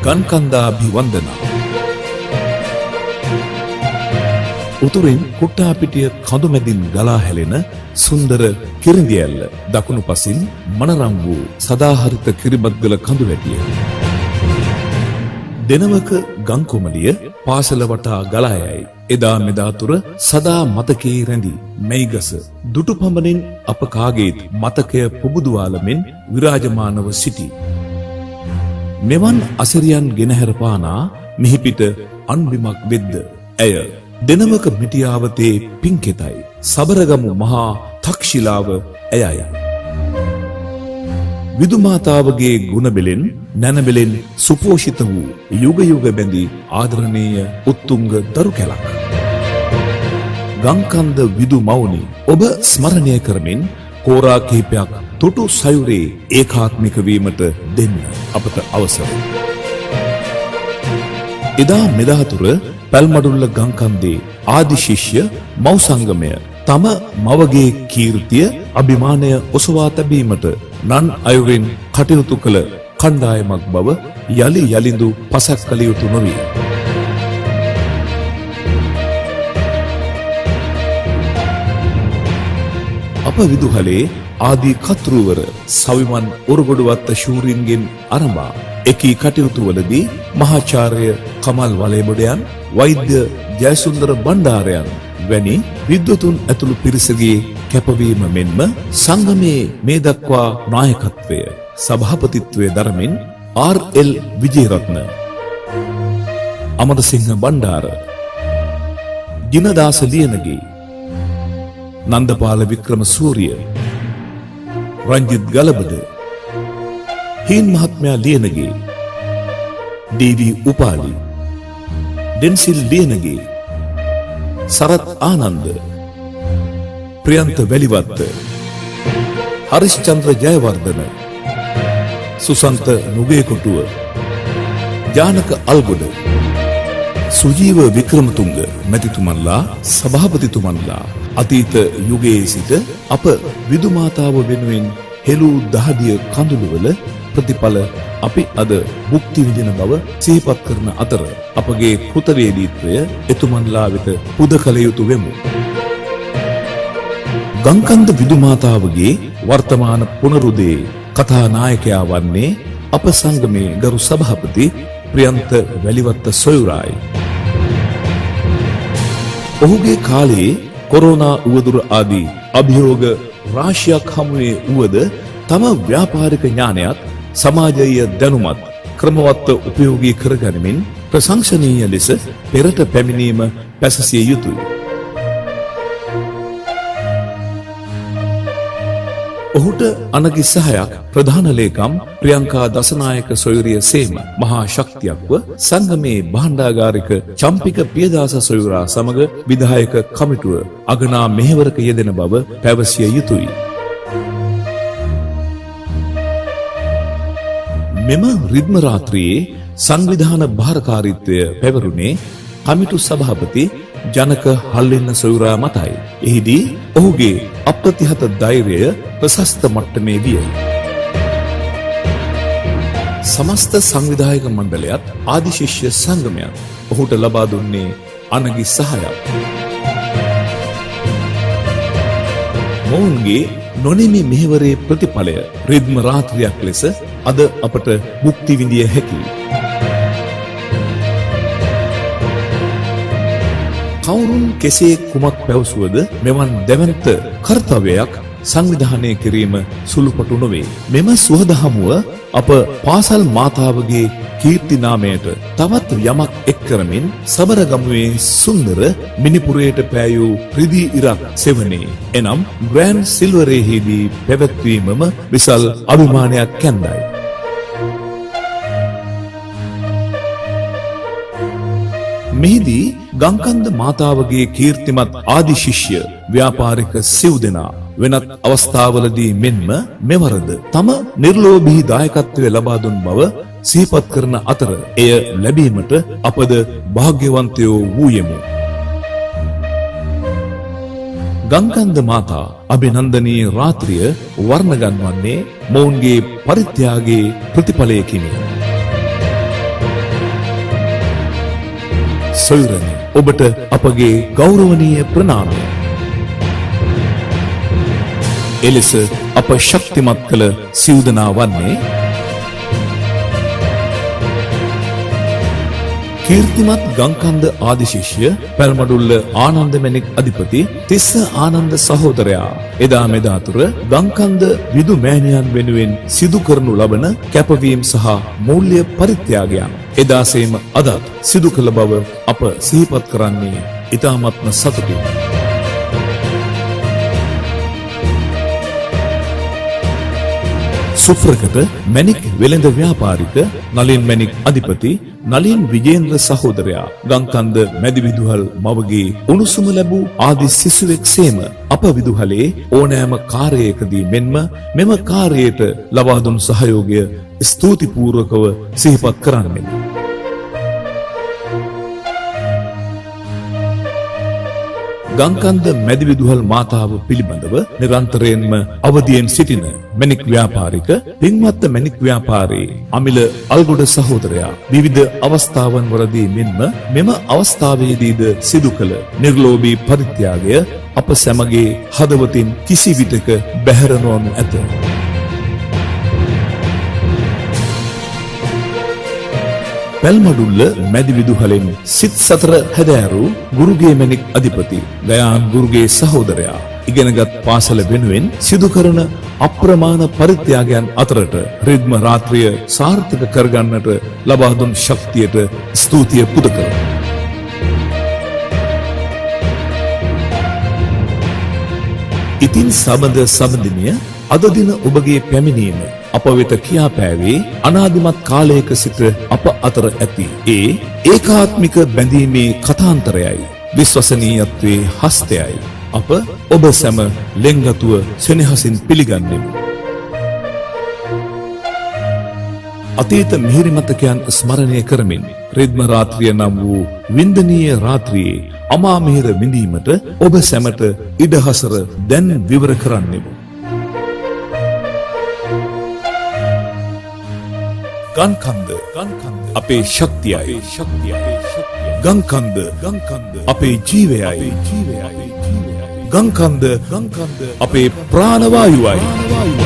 ගන්කන්දාභිවන්දනා. උතුරින් කුට්ටාපිටිය කඳු මැදින් ගලා හැලෙන සුන්දර කිරිඳි ඇල්ල, දකුණු පසින් මනරම් වූ සදාහරිත කිරිබත්ගල කඳු වැටිය. දෙනවක ගංකොමලිය පාසල වටා ගලා යයි. එදා මෙදා තුර සදා මතකයේ රැඳි මෙයිගස දුටු පඹනෙන් අප කාගේත් මතකය පුබුදුවාලමින් විරාජමානව සිටි. මෙවන් අසිරියන් ගෙනහැර පානා මිහිපිට අන්බිමක් වෙද්ද ඇය දෙනවක මිටියාවතේ පිංකෙතයි. සබරගමු මහා තක්ෂිලාව ඇයයි. විදුමාතාවගේ ගුණබෙලෙන් නැනබෙලෙන් සුපෝෂිත වූ යුග යුග බැඳි ආදරණීය උත්තුංග දරු කැලක්. ගංකන්ද විදු මවුනි ඔබ ස්මරණය කරමින් කෝරා කිහිපයක් තුටු සයුරේ ඒකාත්මික වීමට දෙන්න අපට අවසරයි. එදා මෙදා තුර පැල්මඩුල්ල ගංකන්දේ ආදි ශිෂ්‍ය මව් සංගමය තම මවගේ කීර්තිය අභිමානය ඔසවා තැබීමට නන් අයුරින් කටයුතු කළ කණ්ඩායමක් බව යලි යලිඳු පසක් කළ යුතු නොවේ. අප විදුහලේ ආදී කතෘවර සවිමන් උරුගොඩුවත්ත ශූරින්ගෙන් අරඹා එකී කටයුතුවලදී මහාචාර්ය කමල් වලේබොඩයන්, වෛද්‍ය ජයසුන්දර බණ්ඩාරයන් වැනි විද්වතුන් ඇතුළු පිරිසගේ කැපවීම මෙන්ම සංගමයේ මේ දක්වා නායකත්වය සභාපතිත්වය දරමින් ආර්.එල්. විජේරත්න, අමරසිංහ බණ්ඩාර, ජිනදාස ලියනගේ, නන්දපාල වික්‍රමසූරිය, රංජිත් ගලබද, හීන් මහත්මයා ලියනගේ, ඩී.වී. උපාලි, ඩෙන්සිල් ලියනගේ, සරත් ආනන්ද, ප්‍රියන්ත වැලිවත්ත, හරිශ්චන්ද්‍ර ජයවර්ධන, සුසන්ත නුගේකොටුව, ජානක අල්ගොඩ, සුජීව වික්‍රමතුංග මැතිතුමන්ලා, සභාපතිතුමන්ලා අතීත යුගයේ සිට අප විදුමාතාව වෙනුවෙන් හෙළූ දහදිය කඳුළුවල ප්‍රතිඵල අපි අද භුක්ති විඳින බව සිහිපත් කරන අතර අපගේ කෘතවේදීත්වය එතුමන්ලා වෙත පුද කළ යුතු වෙමු. ගංකන්ද විදුමාතාවගේ වර්තමාන පුනරුදේ කථානායකයා වන්නේ අප සංගමේ ගරු සභාපති ප්‍රියන්ත වැලිවත්ත සොයුරායි. ඔහුගේ කාලයේ කොරෝනා උවදුර ආදී අභියෝග රාශියක් හමුවේ වුවද තම ව්‍යාපාරික ඥානයත් සමාජීය දැනුමත් ක්‍රමවත්ව උපයෝගී කරගනිමින් ප්‍රශංසනීය ලෙස පෙරට පැමිණීම පැසසිය යුතුය. ඔහුට අනගි සහයක් ප්‍රධාන ලේකම් ප්‍රියංකා දසනායක සොයුරිය සේම මහා ශක්තියක්ව සංගමේ භාණ්ඩාගාරික චම්පික පියදාස සොයුරා සමග විධායක කමිටුව අගනා මෙහෙවරක යෙදෙන බව පැවසිය යුතුය. මෙම රිද්ම රාත්‍රියේ සංවිධාන භාරකාරීත්වය පැවරුණේ කමිටු සභාපති ජනක හල්ලෙන්න සොයුරා මතයි. එහිදී ඔහුගේ අප්‍රතිහත ධෛර්යය ප්‍රශස්ත මට්ටමේ විය. සමස්ත සංවිධායක මණ්ඩලයත් ආදි ශිෂ්‍ය සංගමයත් ඔහුට ලබා දුන්නේ අනගි සහයක්. මොවුන්ගේ නොනිමි මෙහෙවරේ ප්‍රතිඵලය රිද්ම රාත්‍රියක් ලෙස අද අපට භුක්ති විඳිය හැකියි. කවුරුන් කෙසේ කුමක් පැවසුවද මෙවන් දැවැන්ත කර්තව්‍යයක් සංවිධානය කිරීම සුළුපටු නොවේ. මෙම සුවදහමුව අප පාසල් මාතාවගේ කීර්ති නාමයට තවත් යමක් එක් කරමින් සබරගමුවේ සුන්දර මිනිපුරයට පෑයූ රිදී ඉරක් සෙවනේ එනම් ග්‍රෑන්ඩ් සිල්වරේහිදී පැවැත්වීමම විසල් අභිමානයක් කැන්දයි. මෙහිදී ගංකන්ද මාතාවගේ කීර්තිමත් ආදි ශිෂ්‍ය ව්‍යාපාරික සිව් දෙනා වෙනත් අවස්ථාවලදී මෙන්ම මෙවරද තම නිර්ලෝභී දායකත්වය ලබා දුන් බව සිහිපත් කරන අතර එය ලැබීමට අපද වාග්යවන්තයෝ වූයෙමු. ගංකන්ද මාතා අභිනන්දනීය රාත්‍රිය වර්ණගන්වන්නේ මොවුන්ගේ පරිත්‍යාගයේ ප්‍රතිඵලයකිනි. සොයුරනි ඔබට අපගේ ගෞරවනීය ප්‍රණාමය. එලෙස අප ශක්තිමත් කළ සිවුදනා වන්නේ කීර්තිමත් ගංකන්ද ආදිශිෂ්‍ය පැල්මඩුල්ල ආනන්ද මැණික් අධිපති තිස්ස ආනන්ද සහෝදරයා එදා මෙදා තුර ගංකන්ද විදු මෑණියන් වෙනුවෙන් සිදු කරනු ලබන කැපවීම සහ මූල්‍ය පරිත්‍යාගයන් එදාසේම අදත් සිදු කළ බව අප සිහිපත් කරන්නේ ඉතාමත්ම සතුටින්. සුප්‍රකට මැණික් වෙළඳ ව්‍යාපාරික නලින් මැණික් අධිපති නලින් විජේන්ද්‍ර සහෝදරයා ගංකන්ද මැදි විදුහල් මවගේ උණුසුම ලැබූ ආදි සිසුවෙක් සේම අප විදුහලේ ඕනෑම කාර්යයකදී මෙන්ම මෙම කාර්යයට ලබා දුන් සහයෝගය ස්තුතිපූර්වකව සිහිපත් කරන්නෙමි. ගංකන්ද මැදි විදුහල් මාතාව පිළිබඳව නිරන්තරයෙන්ම අවදියෙන් සිටින මැණික් ව්‍යාපාරික පින්වත් මැණික් ව්‍යාපාරී අමිල අල්ගොඩ සහෝදරයා විවිධ අවස්ථාවන් වලදී මෙන්ම මෙම අවස්ථාවේදීද සිදු කළ නිර්ලෝභී පරිත්‍යාගය අප සැමගේ හදවතින් කිසි විටක බැහැර නොවනු ඇත. පැල්මඩුල්ල මැදි විදුහලෙන් සිත් සතර හැදෑරූ ගුරුගේ මැණික් අධිපති ගයාන් ගුරුගේ සහෝදරයා ඉගෙනගත් පාසල වෙනුවෙන් සිදු කරන අප්‍රමාණ පරිත්‍යාගයන් අතරට රිද්ම රාත්‍රිය සාර්ථක කරගන්නට ලබා දුන් ශක්තියට ස්තුතිය පුද කරමි. ඉතින් සබඳ සබඳිනිය අද දින ඔබගේ පැමිණීම අප වෙත කියාපෑවේ අනාදිමත් කාලයක සිට අප අතර ඇති ඒ ඒකාත්මික බැඳීමේ කතාන්තරයයි විශ්වසනීයත්වයේ හස්තයයි අප ඔබ සැම ලෙන්ගතුව සෙනෙහසින් පිළිගන්නෙමු. අතීත මිහිරි මතකයන් ස්මරණය කරමින් රිද්ම රාත්‍රිය නම් වූ වින්දනීය රාත්‍රියේ අමා මිහිර විඳීමට ඔබ සැමට ඉඩහසර දැන් විවර කරන්නෙමු. ගංකන්ද අපේ ශක්තියයි ගංකන්ද අපේ ජීවයයි ගංකන්ද අපේ ප්‍රාණවායුවයි.